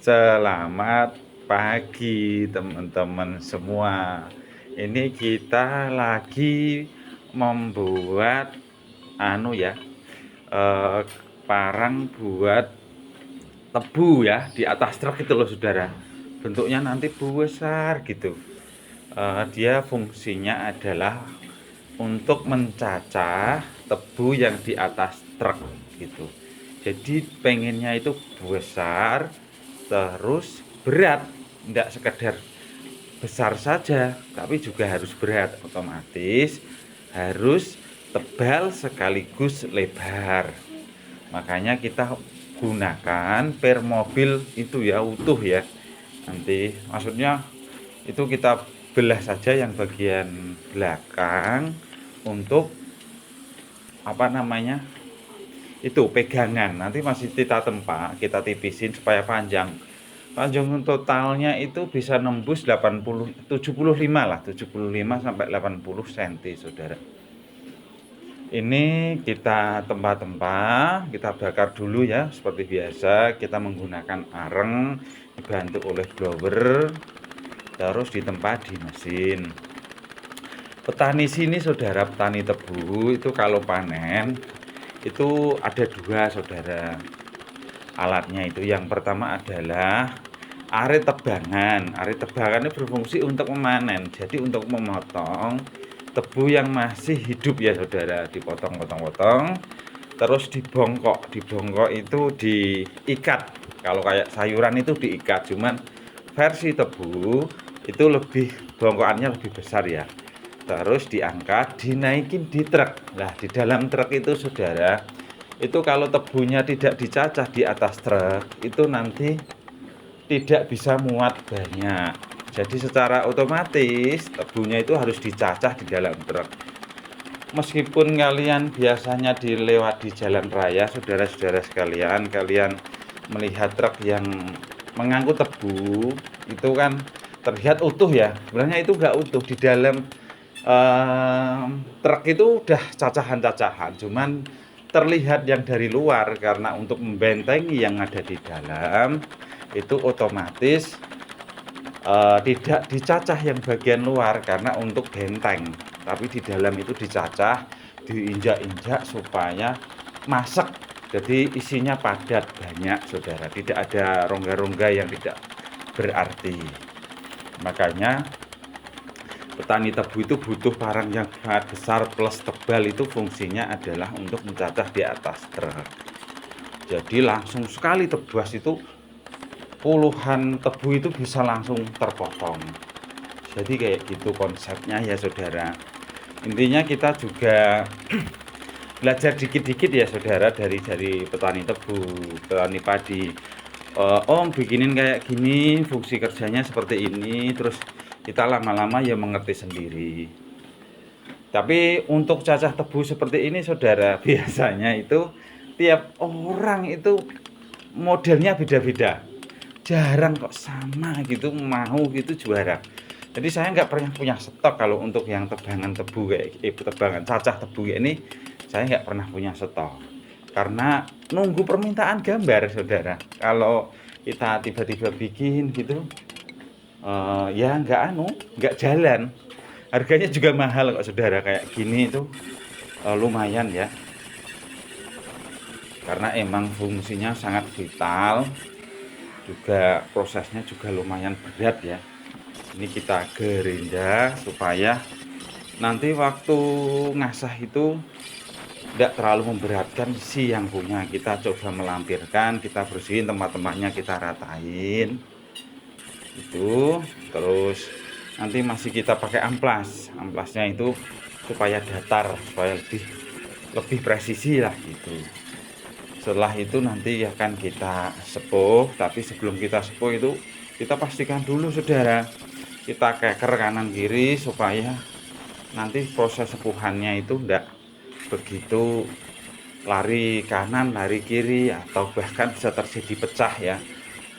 Selamat pagi teman-teman semua. Ini kita lagi membuat eh, parang buat tebu ya di atas truk itu loh saudara. Bentuknya nanti besar gitu. Dia fungsinya adalah untuk mencacah tebu yang di atas truk gitu. Jadi pengennya itu besar, terus berat, tidak sekedar besar saja, tapi juga harus berat. Otomatis harus tebal sekaligus lebar. Makanya kita gunakan per mobil itu ya utuh ya. Nanti maksudnya itu kita belah saja yang bagian belakang untuk apa namanya itu pegangan. Nanti masih kita tempa, kita tipisin supaya panjang. Panjang totalnya itu bisa nembus 80 75 lah, 75 sampai 80 cm saudara. Ini kita tempa-tempa, kita bakar dulu ya seperti biasa. Kita menggunakan areng dibantu oleh blower, terus ditempa di mesin. Petani sini saudara, petani tebu itu kalau panen itu ada dua saudara alatnya itu. Yang pertama adalah arit tebangan. Arit tebangan ini berfungsi untuk memanen, jadi untuk memotong tebu yang masih hidup ya saudara, dipotong-potong-potong terus dibongkok. Dibongkok itu diikat, kalau kayak sayuran itu diikat, cuman versi tebu itu lebih bongkokannya lebih besar ya. Terus diangkat, dinaikin di truk. Nah di dalam truk itu saudara, itu kalau tebunya tidak dicacah di atas truk itu nanti tidak bisa muat banyak. Jadi secara otomatis tebunya itu harus dicacah di dalam truk. Meskipun kalian biasanya dilewat di jalan raya saudara-saudara sekalian, kalian melihat truk yang mengangkut tebu itu kan terlihat utuh ya. Sebenarnya itu enggak utuh. Di dalam truk itu udah cacahan-cacahan, cuman terlihat yang dari luar. Karena untuk membentengi yang ada di dalam itu otomatis tidak dicacah yang bagian luar karena untuk benteng, tapi di dalam itu dicacah, diinjak-injak supaya masak. Jadi isinya padat, banyak saudara, tidak ada rongga-rongga yang tidak berarti. Makanya petani tebu itu butuh parang yang sangat besar plus tebal. Itu fungsinya adalah untuk mencacah di atas truk. Jadi langsung sekali tebas itu puluhan tebu itu bisa langsung terpotong. Jadi kayak gitu konsepnya ya saudara. Intinya kita juga belajar dikit-dikit ya saudara dari petani tebu, petani padi. Om bikinin kayak gini, fungsi kerjanya seperti ini, terus kita lama-lama ya mengerti sendiri. Tapi untuk cacah tebu seperti ini saudara, biasanya itu tiap orang itu modelnya beda-beda, jarang kok sama gitu mau gitu, juara. Jadi saya nggak pernah punya stok kalau untuk yang tebangan tebu kayak tebangan cacah tebu kayak ini. Saya nggak pernah punya stok karena nunggu permintaan gambar saudara. Kalau kita tiba-tiba bikin gitu ya nggak jalan. Harganya juga mahal kok saudara, kayak gini itu lumayan ya, karena emang fungsinya sangat vital, juga prosesnya juga lumayan berat ya. Ini kita gerinda supaya nanti waktu ngasah itu tidak terlalu memberatkan si yang punya. Kita coba melampirkan, kita bersihin tempat-tempatnya, kita ratain itu. Terus nanti masih kita pakai amplas. Amplasnya itu supaya datar, supaya lebih presisi lah gitu. Setelah itu nanti akan kita sepuh, tapi sebelum kita sepuh itu kita pastikan dulu saudara, kita keker kanan kiri supaya nanti proses sepuhannya itu enggak begitu lari kanan lari kiri atau bahkan bisa terjadi pecah ya.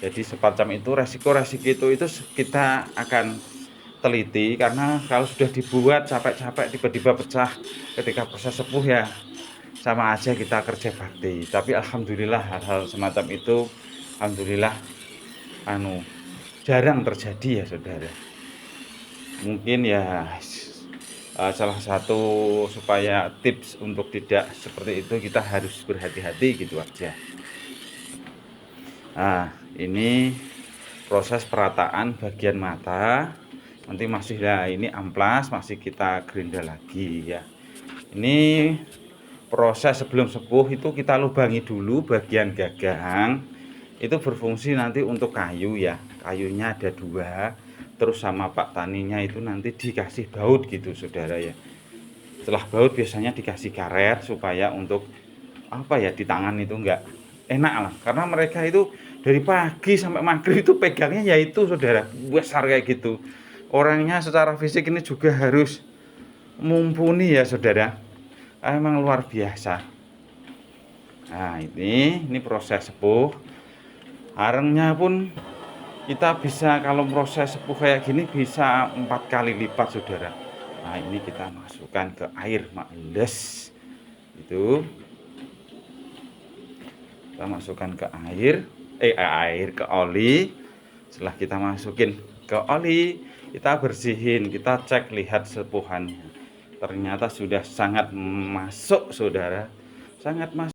Jadi semacam itu resiko-resiko itu kita akan teliti, karena kalau sudah dibuat capek-capek tiba-tiba pecah ketika proses sepuh ya sama aja kita kerja bakti. Tapi alhamdulillah hal-hal semacam itu alhamdulillah jarang terjadi ya saudara. Mungkin ya salah satu supaya tips untuk tidak seperti itu kita harus berhati-hati gitu aja. Nah, ini proses perataan bagian mata. Nanti masih lah, ini amplas masih kita gerinda lagi ya. Ini proses sebelum sepuh itu kita lubangi dulu bagian gagang. Itu berfungsi nanti untuk kayu ya, kayunya ada 2, terus sama pak taninya itu nanti dikasih baut gitu saudara ya. Setelah baut biasanya dikasih karet supaya untuk apa ya, di tangan itu enggak enak lah, karena mereka itu dari pagi sampai maghrib itu pegangnya yaitu saudara besar kayak gitu. Orangnya secara fisik ini juga harus mumpuni ya saudara, emang luar biasa. Nah ini proses sepuh. Arengnya pun kita bisa, kalau proses sepuh kayak gini bisa 4 kali lipat saudara. Nah ini kita masukkan ke air makles itu, kita masukkan ke air ke oli. Setelah kita masukin ke oli, kita bersihin, kita cek lihat sepuhannya, ternyata sudah sangat masuk saudara, sangat masuk.